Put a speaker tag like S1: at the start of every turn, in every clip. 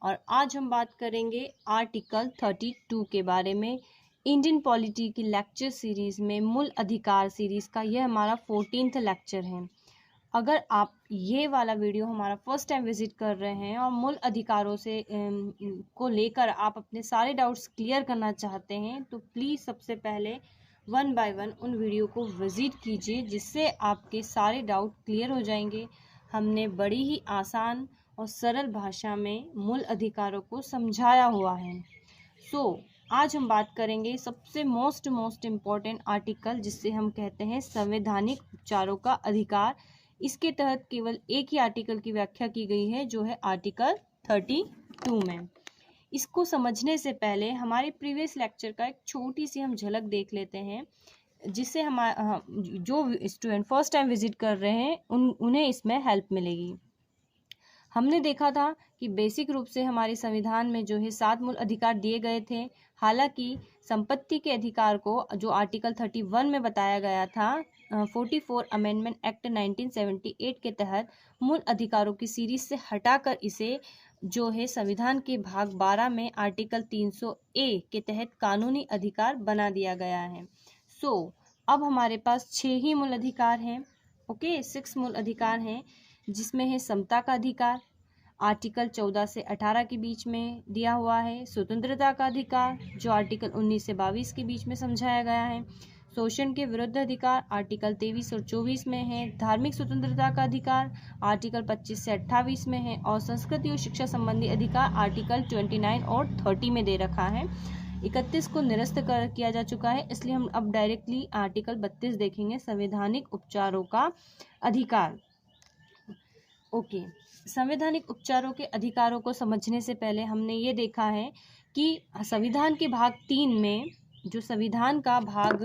S1: और आज हम बात करेंगे आर्टिकल 32 के बारे में। इंडियन पॉलिटी की लेक्चर सीरीज़ में मूल अधिकार सीरीज़ का यह हमारा 14th लेक्चर है। अगर आप ये वाला वीडियो हमारा फर्स्ट टाइम विजिट कर रहे हैं और मूल अधिकारों से को लेकर आप अपने सारे डाउट्स क्लियर करना चाहते हैं तो प्लीज़ सबसे पहले 1 बाय 1 उन वीडियो को विज़िट कीजिए, जिससे आपके सारे डाउट क्लियर हो जाएंगे। हमने बड़ी ही आसान और सरल भाषा में मूल अधिकारों को समझाया हुआ है। आज हम बात करेंगे सबसे मोस्ट इम्पॉर्टेंट आर्टिकल, जिससे हम कहते हैं संवैधानिक उपचारों का अधिकार। इसके तहत केवल एक ही आर्टिकल की व्याख्या की गई है, जो है आर्टिकल 32 में। इसको समझने से पहले हमारे प्रीवियस लेक्चर का एक छोटी सी हम झलक देख लेते हैं, जिससे जो स्टूडेंट फर्स्ट टाइम विजिट कर रहे हैं उन्हें इसमें हेल्प मिलेगी। हमने देखा था कि बेसिक रूप से हमारे संविधान में जो है 7 मूल अधिकार दिए गए थे। हालांकि संपत्ति के अधिकार को जो आर्टिकल 31 में बताया गया था, 44 अमेंडमेंट एक्ट 1978 के तहत मूल अधिकारों की सीरीज से हटाकर इसे जो है संविधान के भाग 12 में आर्टिकल 300A के तहत कानूनी अधिकार बना दिया गया है। अब हमारे पास 6 ही मूल अधिकार हैं। 6 मूल अधिकार हैं, जिसमें है समता का अधिकार, आर्टिकल 14 से 18 के बीच में दिया हुआ है। स्वतंत्रता का अधिकार, जो आर्टिकल 19 से 22 के बीच में समझाया गया है। शोषण के विरुद्ध अधिकार, आर्टिकल 23 और 24 में है। धार्मिक स्वतंत्रता का अधिकार, आर्टिकल 25 से 28 में है। और संस्कृति और शिक्षा संबंधी अधिकार, आर्टिकल 29 और 30 में दे रखा है। 31 को निरस्त किया जा चुका है, इसलिए हम अब डायरेक्टली आर्टिकल 32 देखेंगे, संवैधानिक उपचारों का अधिकार। संवैधानिक उपचारों के अधिकारों को समझने से पहले हमने ये देखा है कि संविधान के भाग 3 में, जो संविधान का भाग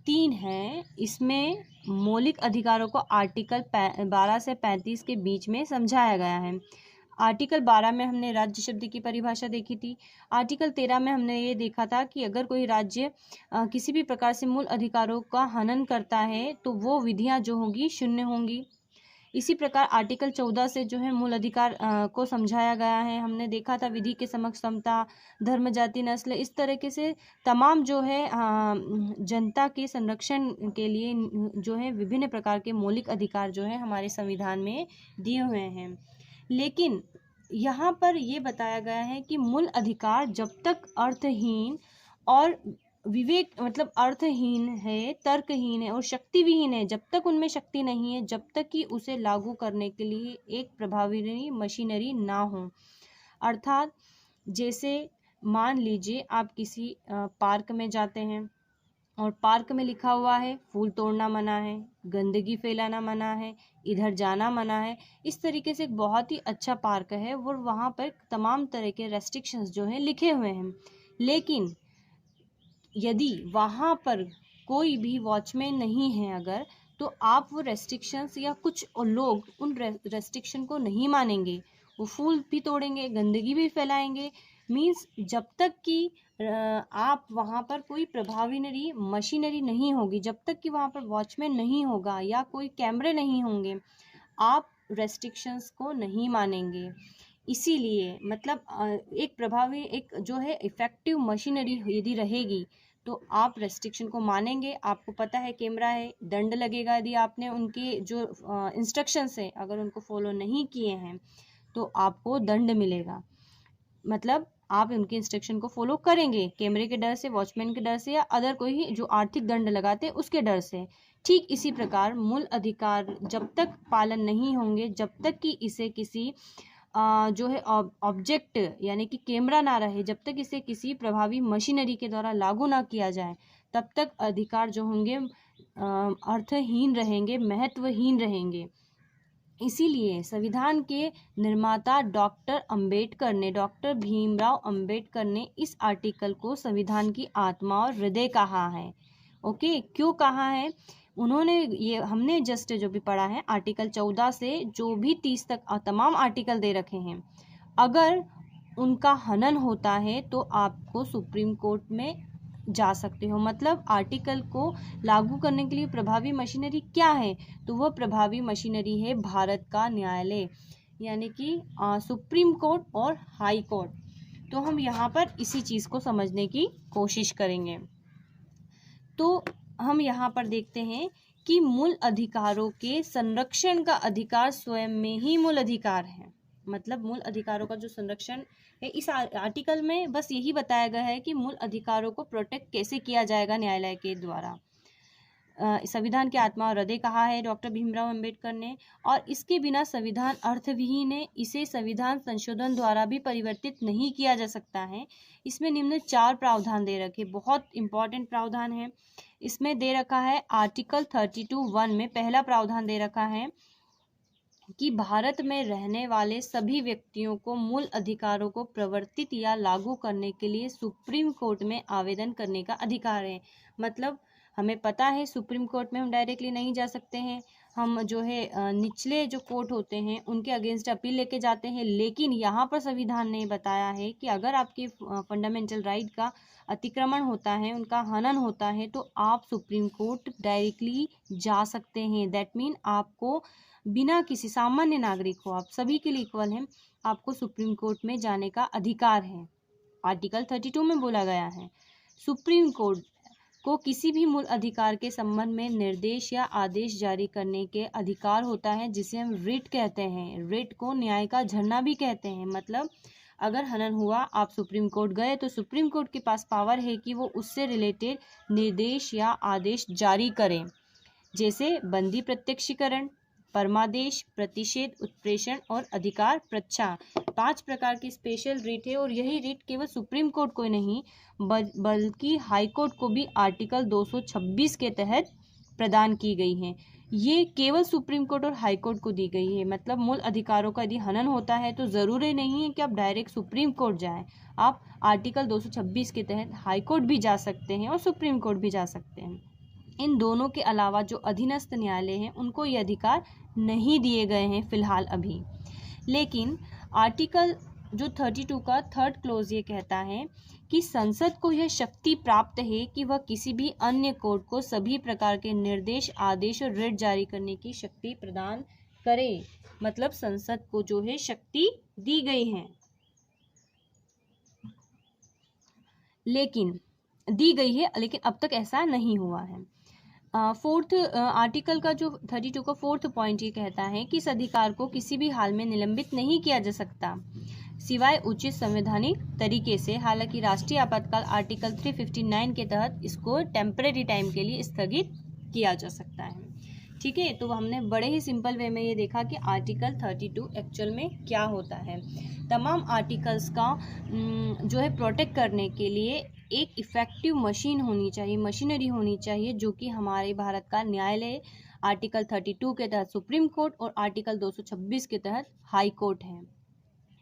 S1: 3 है, इसमें मौलिक अधिकारों को आर्टिकल 12 से 35 के बीच में समझाया गया है। आर्टिकल 12 में हमने राज्य शब्द की परिभाषा देखी थी। आर्टिकल 13 में हमने ये देखा था कि अगर कोई राज्य किसी भी प्रकार से मूल अधिकारों का हनन करता है तो वो विधियां जो होंगी शून्य होंगी। इसी प्रकार आर्टिकल 14 से जो है मूल अधिकार को समझाया गया है। हमने देखा था विधि के समक्ष समता, धर्म, जाति, नस्ल, इस तरीके से तमाम जो है जनता के संरक्षण के लिए जो है विभिन्न प्रकार के मौलिक अधिकार जो है हमारे संविधान में दिए हुए हैं। लेकिन यहाँ पर ये बताया गया है कि मूल अधिकार जब तक अर्थहीन और विवेक मतलब अर्थहीन है, तर्कहीन है और शक्ति विहीन है, जब तक उनमें शक्ति नहीं है, जब तक कि उसे लागू करने के लिए एक प्रभावी मशीनरी ना हो। अर्थात जैसे मान लीजिए आप किसी पार्क में जाते हैं और पार्क में लिखा हुआ है फूल तोड़ना मना है, गंदगी फैलाना मना है, इधर जाना मना है। इस तरीके से एक बहुत ही अच्छा पार्क है और वहाँ पर तमाम तरह के रेस्ट्रिक्शंस जो हैं लिखे हुए हैं। लेकिन यदि वहाँ पर कोई भी वॉचमैन नहीं है अगर, तो आप वो रेस्ट्रिक्शंस या कुछ लोग उन रेस्ट्रिक्शन को नहीं मानेंगे, वो फूल भी तोड़ेंगे, गंदगी भी फैलाएंगे। मीन्स जब तक कि आप वहाँ पर कोई प्रभावी मशीनरी नहीं होगी, जब तक कि वहाँ पर वॉचमैन नहीं होगा या कोई कैमरे नहीं होंगे, आप रेस्ट्रिक्शंस को नहीं मानेंगे। इसीलिए मतलब एक प्रभावी एक जो है इफ़ेक्टिव मशीनरी यदि रहेगी तो आप रेस्ट्रिक्शन को मानेंगे। आपको पता है कैमरा है, दंड लगेगा यदि आपने उनके जो इंस्ट्रक्शंस है अगर उनको फॉलो नहीं किए हैं तो आपको दंड मिलेगा। मतलब आप उनके इंस्ट्रक्शन को फॉलो करेंगे कैमरे के डर से, वॉचमैन के डर से या अदर कोई जो आर्थिक दंड लगाते हैं उसके डर से। ठीक इसी प्रकार मूल अधिकार जब तक पालन नहीं होंगे, जब तक कि इसे किसी जो है ऑब्जेक्ट यानी कि कैमरा ना रहे, जब तक इसे किसी प्रभावी मशीनरी के द्वारा लागू ना किया जाए, तब तक अधिकार जो होंगे अर्थहीन रहेंगे, महत्वहीन रहेंगे। इसीलिए संविधान के निर्माता डॉक्टर भीमराव अंबेडकर ने इस आर्टिकल को संविधान की आत्मा और हृदय कहा है। क्यों कहा है उन्होंने? ये हमने जस्ट जो भी पढ़ा है आर्टिकल 14 से जो भी 30 तक तमाम आर्टिकल दे रखे हैं, अगर उनका हनन होता है तो आपको सुप्रीम कोर्ट में जा सकते हो। मतलब आर्टिकल को लागू करने के लिए प्रभावी मशीनरी क्या है? तो वह प्रभावी मशीनरी है भारत का न्यायालय। यानी कि सुप्रीम कोर्ट और हाई कोर्ट। तो हम यहाँ पर इसी चीज़ को समझने की कोशिश करेंगे। तो हम यहाँ पर देखते हैं कि मूल अधिकारों के संरक्षण का अधिकार स्वयं में ही मूल अधिकार है। मतलब मूल अधिकारों का जो संरक्षण है, इस आर्टिकल में बस यही बताया गया है कि मूल अधिकारों को प्रोटेक्ट कैसे किया जाएगा न्यायालय के द्वारा। संविधान की आत्मा और हृदय कहा है डॉक्टर भीमराव अंबेडकर ने, और इसके बिना संविधान अर्थविहीन है। इसे संविधान संशोधन द्वारा भी परिवर्तित नहीं किया जा सकता है। इसमें निम्न 4 प्रावधान दे रखे, बहुत इंपॉर्टेंट प्रावधान है। इसमें दे रखा है आर्टिकल 32(1) में पहला प्रावधान दे रखा है कि भारत में रहने वाले सभी व्यक्तियों को मूल अधिकारों को प्रवर्तित या लागू करने के लिए सुप्रीम कोर्ट में आवेदन करने का अधिकार है। मतलब हमें पता है सुप्रीम कोर्ट में हम डायरेक्टली नहीं जा सकते हैं, हम जो है निचले जो कोर्ट होते हैं उनके अगेंस्ट अपील लेके जाते हैं। लेकिन यहाँ पर संविधान ने बताया है कि अगर आपके फंडामेंटल राइट का अतिक्रमण होता है, उनका हनन होता है, तो आप सुप्रीम कोर्ट डायरेक्टली जा सकते हैं। दैट मीन आपको बिना किसी, सामान्य नागरिक हो, आप सभी के लिए इक्वल हैं, आपको सुप्रीम कोर्ट में जाने का अधिकार है। आर्टिकल 32 में बोला गया है सुप्रीम कोर्ट को किसी भी मूल अधिकार के संबंध में निर्देश या आदेश जारी करने के अधिकार होता है, जिसे हम रिट कहते हैं। रिट को न्याय का झरना भी कहते हैं। मतलब अगर हनन हुआ, आप सुप्रीम कोर्ट गए, तो सुप्रीम कोर्ट के पास पावर है कि वो उससे रिलेटेड निर्देश या आदेश जारी करें, जैसे बंदी प्रत्यक्षीकरण, परमादेश, प्रतिषेध, उत्प्रेषण और अधिकार प्रच्छा। 5 प्रकार की स्पेशल रिट है, और यही रिट केवल सुप्रीम कोर्ट को नहीं बल्कि हाई कोर्ट को भी आर्टिकल 226 के तहत प्रदान की गई है। ये केवल सुप्रीम कोर्ट और हाई कोर्ट को दी गई है। मतलब मूल अधिकारों का यदि हनन होता है तो ज़रूरी नहीं है कि आप डायरेक्ट सुप्रीम कोर्ट जाएं, आप आर्टिकल 226 के तहत हाई कोर्ट भी जा सकते हैं और सुप्रीम कोर्ट भी जा सकते हैं। इन दोनों के अलावा जो अधीनस्थ न्यायालय हैं उनको ये अधिकार नहीं दिए गए हैं फिलहाल अभी। लेकिन आर्टिकल जो 32 का 3rd क्लोज ये कहता है कि संसद को यह शक्ति प्राप्त है कि वह किसी भी अन्य कोर्ट को सभी प्रकार के निर्देश, आदेश और रिट जारी करने की शक्ति प्रदान करे। मतलब संसद को जो है शक्ति दी गई है, लेकिन अब तक ऐसा नहीं हुआ है। 4th आर्टिकल का जो 32 का 4th पॉइंट ये कहता है कि इस अधिकार को किसी भी हाल में निलंबित नहीं किया जा सकता सिवाय उचित संवैधानिक तरीके से। हालांकि राष्ट्रीय आपातकाल आर्टिकल 359 के तहत इसको टेम्परेरी टाइम के लिए स्थगित किया जा सकता है। ठीक है, तो हमने बड़े ही सिंपल वे में ये देखा कि आर्टिकल 32 एक्चुअल में क्या होता है। तमाम आर्टिकल्स का जो है प्रोटेक्ट करने के लिए एक इफ़ेक्टिव मशीन होनी चाहिए, मशीनरी होनी चाहिए, जो कि हमारे भारत का न्यायालय आर्टिकल 32 के तहत सुप्रीम कोर्ट और आर्टिकल 226 के तहत हाई कोर्ट है।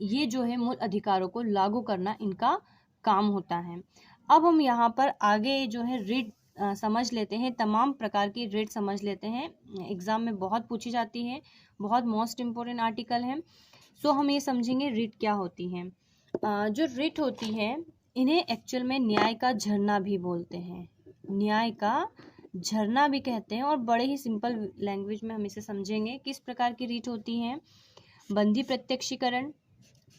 S1: ये जो है मूल अधिकारों को लागू करना इनका काम होता है। अब हम यहाँ पर आगे जो है रिट समझ लेते हैं, तमाम प्रकार की रिट समझ लेते हैं, एग्जाम में बहुत पूछी जाती है, बहुत मोस्ट इम्पोर्टेंट आर्टिकल है। सो हम ये समझेंगे रिट क्या होती है। जो रिट होती है इन्हें एक्चुअल में न्याय का झरना भी बोलते हैं, न्याय का झरना भी कहते हैं। और बड़े ही सिंपल लैंग्वेज में हम इसे समझेंगे। किस प्रकार की रिट होती हैं? बंदी प्रत्यक्षीकरण,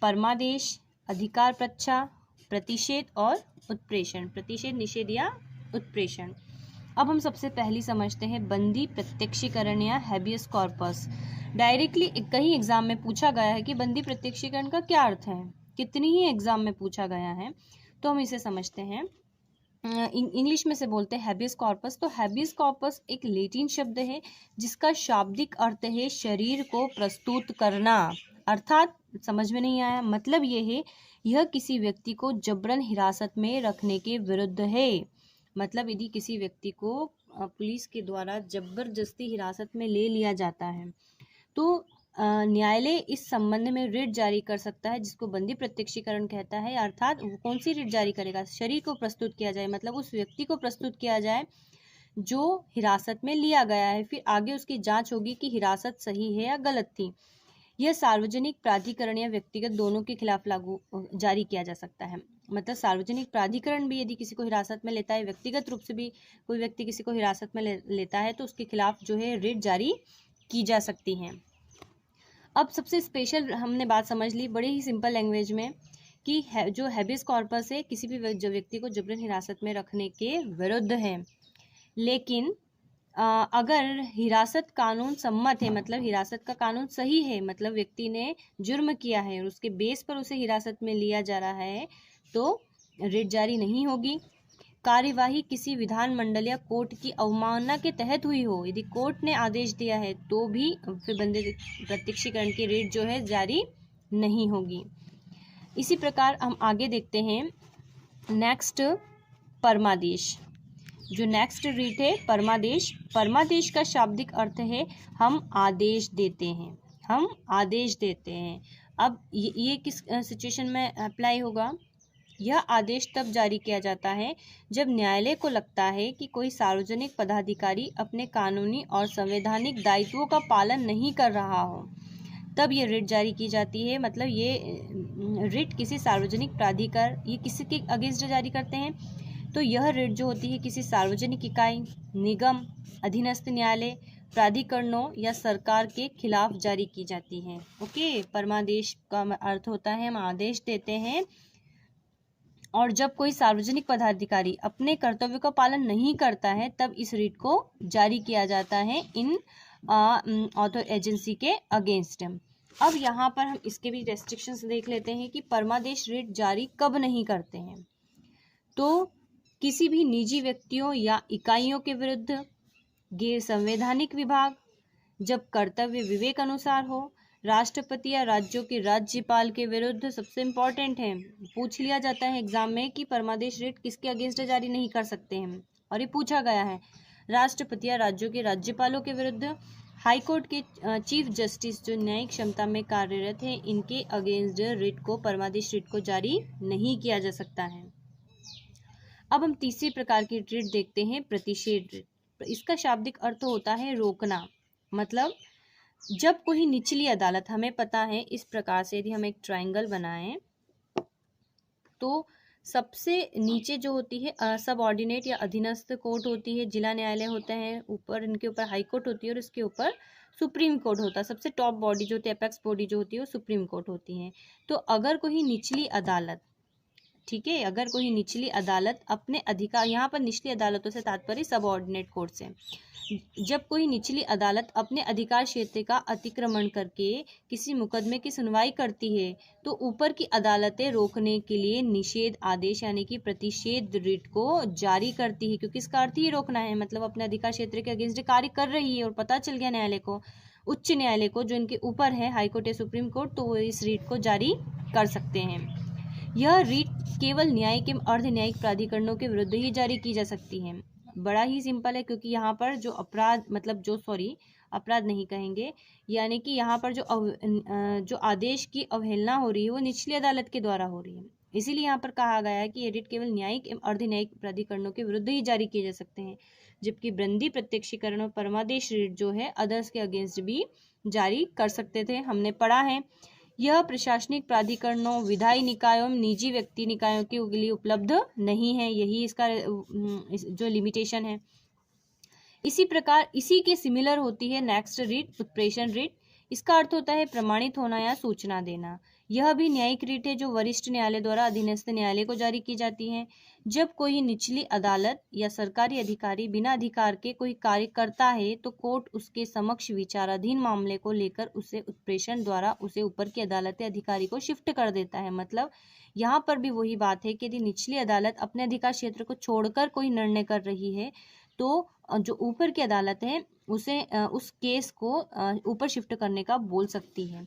S1: परमादेश, अधिकार प्रच्छा, प्रतिषेध और उत्प्रेषण। प्रतिषेध, निषेध या उत्प्रेषण। अब हम सबसे पहली समझते हैं बंदी प्रत्यक्षीकरण या हैबियस कॉर्पस। डायरेक्टली कहीं एग्जाम में पूछा गया है कि बंदी प्रत्यक्षीकरण का क्या अर्थ है, कितनी ही एग्जाम में पूछा गया है, तो हम इसे समझते हैं। इंग्लिश में से बोलते हैं हैबियस कॉर्पस। तो हैबियस कॉर्पस एक लैटिन शब्द है जिसका शाब्दिक अर्थ है शरीर को प्रस्तुत करना। अर्थात समझ में नहीं आया, मतलब ये है यह किसी व्यक्ति को जबरन हिरासत में रखने के विरुद्ध है। मतलब यदि किसी व्यक्ति को पुलिस के द्वारा जबरदस्ती हिरासत में ले लिया जाता है तो न्यायालय इस संबंध में रिट जारी कर सकता है, जिसको बंदी प्रत्यक्षीकरण कहता है। अर्थात वो कौन सी रिट जारी करेगा? शरीर को प्रस्तुत किया जाए, मतलब उस व्यक्ति को प्रस्तुत किया जाए जो हिरासत में लिया गया है। फिर आगे उसकी जांच होगी कि हिरासत सही है या गलत थी। यह सार्वजनिक प्राधिकरण या व्यक्तिगत दोनों के खिलाफ लागू जारी किया जा सकता है। मतलब सार्वजनिक प्राधिकरण भी यदि किसी को हिरासत में लेता है, व्यक्तिगत रूप से भी कोई व्यक्ति किसी को हिरासत में लेता है, तो उसके खिलाफ जो है रिट जारी की जा सकती है। अब सबसे स्पेशल हमने बात समझ ली बड़े ही सिंपल लैंग्वेज में कि जो हैबियस कॉर्पस है किसी भी जो व्यक्ति को जबरन हिरासत में रखने के विरुद्ध है। लेकिन अगर हिरासत कानून सम्मत है, मतलब हिरासत का कानून सही है, मतलब व्यक्ति ने जुर्म किया है और उसके बेस पर उसे हिरासत में लिया जा रहा है, तो रिट जारी नहीं होगी। कार्यवाही किसी विधानमंडल या कोर्ट की अवमानना के तहत हुई हो, यदि कोर्ट ने आदेश दिया है तो भी फिर बंदे प्रत्यक्षीकरण की रिट जो है जारी नहीं होगी। इसी प्रकार हम आगे देखते हैं नेक्स्ट परमादेश। जो नेक्स्ट रिट है परमादेश। परमादेश का शाब्दिक अर्थ है हम आदेश देते हैं, हम आदेश देते हैं। अब ये किस सिचुएशन में अप्लाई होगा? यह आदेश तब जारी किया जाता है जब न्यायालय को लगता है कि कोई सार्वजनिक पदाधिकारी अपने कानूनी और संवैधानिक दायित्वों का पालन नहीं कर रहा हो, तब ये रिट जारी की जाती है। मतलब ये रिट किसी सार्वजनिक प्राधिकार, ये किसी के अगेंस्ट जारी करते हैं, तो यह रिट जो होती है किसी सार्वजनिक इकाई, निगम, अधीनस्थ न्यायालय, प्राधिकरणों या सरकार के खिलाफ जारी की जाती है। ओके, परमादेश का अर्थ होता है हम आदेश देते हैं, और जब कोई सार्वजनिक पदाधिकारी अपने कर्तव्य का पालन नहीं करता है तब इस रिट को जारी किया जाता है इन ऑथर एजेंसी के अगेंस्ट। अब यहाँ पर हम इसके भी रेस्ट्रिक्शंस देख लेते हैं कि परमादेश रिट जारी कब नहीं करते हैं। तो किसी भी निजी व्यक्तियों या इकाइयों के विरुद्ध, गैर संवैधानिक विभाग, जब कर्तव्य विवेक अनुसार हो, राष्ट्रपति या राज्यों के राज्यपाल के विरुद्ध। सबसे इम्पोर्टेंट है, पूछ लिया जाता है एग्जाम में कि परमादेश रिट किसके अगेंस्ट जारी नहीं कर सकते हैं, और ये पूछा गया है राष्ट्रपति या राज्यों के राज्यपालों के विरुद्ध, हाईकोर्ट के चीफ जस्टिस जो न्यायिक क्षमता में कार्यरत है इनके अगेंस्ट रिट को, परमादेश रिट को जारी नहीं किया जा सकता है। अब हम तीसरी प्रकार की रिट देखते हैं, प्रतिषेध रिट। इसका शाब्दिक अर्थ होता है रोकना। मतलब जब कोई निचली अदालत, हमें पता है इस प्रकार से यदि हम एक ट्रायंगल बनाएं तो सबसे नीचे जो होती है सब ऑर्डिनेट या अधीनस्थ कोर्ट होती है, जिला न्यायालय होते हैं, ऊपर इनके ऊपर हाई कोर्ट होती है और इसके ऊपर सुप्रीम कोर्ट होता है। सबसे टॉप बॉडी जो होती है, एपेक्स बॉडी जो होती है वो सुप्रीम कोर्ट होती है। तो अगर कोई निचली अदालत, ठीक है, अगर कोई निचली अदालत अपने अधिकार, यहाँ पर निचली अदालतों से तात्पर्य सब ऑर्डिनेट कोर्ट से, जब कोई निचली अदालत अपने अधिकार क्षेत्र का अतिक्रमण करके किसी मुकदमे की सुनवाई करती है तो ऊपर की अदालतें रोकने के लिए निषेध आदेश यानी कि प्रतिषेध रिट को जारी करती है, क्योंकि इसका अर्थ ही रोकना है। मतलब अपने अधिकार क्षेत्र के अगेंस्ट कार्य कर रही है और पता चल गया न्यायालय को, उच्च न्यायालय को जो इनके ऊपर है, हाईकोर्ट या सुप्रीम कोर्ट, तो वो इस रिट को जारी कर सकते हैं। यह रिट केवल न्यायिक एवं अर्ध न्यायिक प्राधिकरणों के विरुद्ध ही जारी की जा सकती है। बड़ा ही सिंपल है, क्योंकि यहाँ पर जो अपराध, मतलब जो अपराध नहीं कहेंगे, यानी कि यहाँ पर जो आदेश की अवहेलना हो रही है वो निचली अदालत के द्वारा हो रही है। इसीलिए यहाँ पर कहा गया है कि ये रिट केवल न्यायिक एवं अर्ध न्यायिक प्राधिकरणों के विरुद्ध ही जारी किए जा सकते हैं, जबकि बंदी प्रत्यक्षीकरण और परमादेश रिट जो है अदर्स के अगेंस्ट भी जारी कर सकते थे, हमने पढ़ा है। यह प्रशासनिक प्राधिकरणों, विधायी निकायों, निजी व्यक्ति निकायों के लिए उपलब्ध नहीं है, यही इसका जो लिमिटेशन है। इसी प्रकार इसी के सिमिलर होती है नेक्स्ट रिट, उत्प्रेषण रिट। इसका अर्थ होता है प्रमाणित होना या सूचना देना। यह भी न्यायिक रिट है जो वरिष्ठ न्यायालय द्वारा अधीनस्थ न्यायालय को जारी की जाती है। जब कोई निचली अदालत या सरकारी अधिकारी बिना अधिकार के कोई कार्य करता है तो कोर्ट उसके समक्ष विचाराधीन मामले को लेकर उसे उत्प्रेषण द्वारा उसे ऊपर की अदालत या अधिकारी को शिफ्ट कर देता है। मतलब यहाँ पर भी वही बात है कि यदि निचली अदालत अपने अधिकार क्षेत्र को छोड़कर कोई निर्णय कर रही है तो जो ऊपर की अदालत है उसे उस केस को ऊपर शिफ्ट करने का बोल सकती है।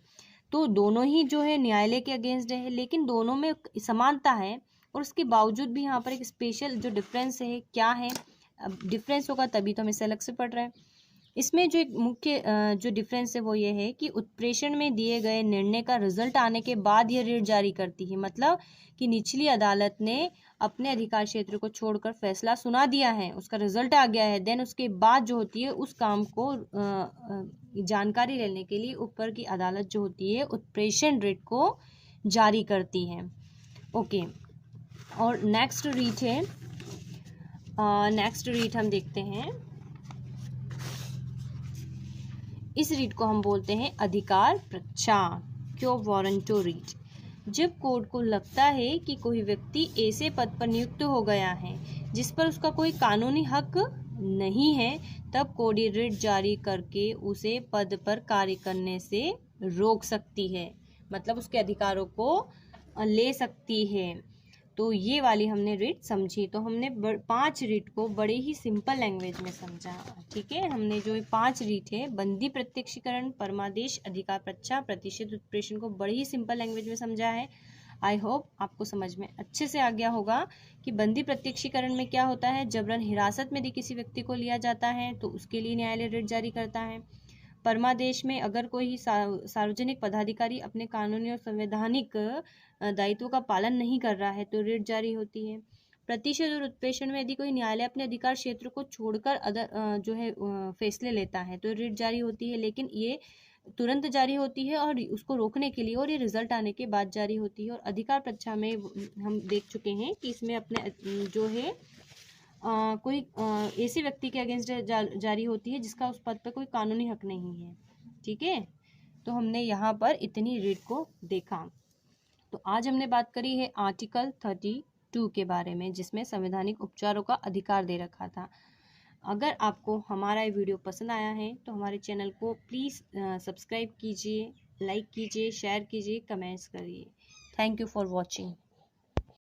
S1: तो दोनों ही जो है न्यायालय के अगेंस्ट है, लेकिन दोनों में समानता है और उसके बावजूद भी यहाँ पर एक स्पेशल जो डिफरेंस है, क्या है, डिफरेंस होगा तभी तो हम इसे अलग से पढ़ रहे हैं। इसमें जो एक मुख्य जो डिफरेंस है वो ये है कि उत्प्रेषण में दिए गए निर्णय का रिजल्ट आने के बाद यह रिट जारी करती है। मतलब कि निचली अदालत ने अपने अधिकार क्षेत्र को छोड़कर फैसला सुना दिया है, उसका रिजल्ट आ गया है, देन उसके बाद जो होती है उस काम को जानकारी लेने के लिए ऊपर की अदालत जो होती है उत्प्रेषण रिट को जारी करती है। ओके, और नेक्स्ट रिट है, नेक्स्ट रिट हम देखते हैं इस रीट को हम बोलते हैं अधिकार प्रच्छा, क्यों वारंटो रीट। जब कोर्ट को लगता है कि कोई व्यक्ति ऐसे पद पर नियुक्त हो गया है जिस पर उसका कोई कानूनी हक नहीं है, तब कोर्ट ये रीट जारी करके उसे पद पर कार्य करने से रोक सकती है, मतलब उसके अधिकारों को ले सकती है। तो ये वाली हमने रीट समझी। तो हमने 5 रीट को बड़े ही सिंपल लैंग्वेज में समझा। ठीक है, हमने जो 5 रीट है, बंदी प्रत्यक्षीकरण, परमादेश, अधिकार प्रच्छा, प्रतिषेध उत्प्रेषण को बड़ी ही सिंपल लैंग्वेज में समझा है। आई होप आपको समझ में अच्छे से आ गया होगा कि बंदी प्रत्यक्षीकरण में क्या होता है। जबरन हिरासत में यदि किसी व्यक्ति को लिया जाता है तो उसके लिए न्यायालय रीट जारी करता है। परमादेश में अगर कोई सार्वजनिक पदाधिकारी अपने कानूनी और संवैधानिक दायित्वों का पालन नहीं कर रहा है तो रीट जारी होती है। प्रतिषेध और उत्प्रेषण में यदि कोई न्यायालय अपने अधिकार क्षेत्र को छोड़कर जो है फैसले लेता है तो रीट जारी होती है, लेकिन ये तुरंत जारी होती है और उसको रोकने के लिए, और ये रिजल्ट आने के बाद जारी होती है। और अधिकार प्रच्छा में हम देख चुके हैं कि इसमें अपने जो है कोई ऐसे व्यक्ति के अगेंस्ट जारी होती है जिसका उस पद पर कोई कानूनी हक नहीं है। ठीक है, तो हमने यहाँ पर इतनी रीट को देखा। तो आज हमने बात करी है आर्टिकल 32 के बारे में, जिसमें संवैधानिक उपचारों का अधिकार दे रखा था। अगर आपको हमारा ये वीडियो पसंद आया है तो हमारे चैनल को प्लीज़ सब्सक्राइब कीजिए, लाइक कीजिए, शेयर कीजिए, कमेंट्स करिए। Thank you for watching.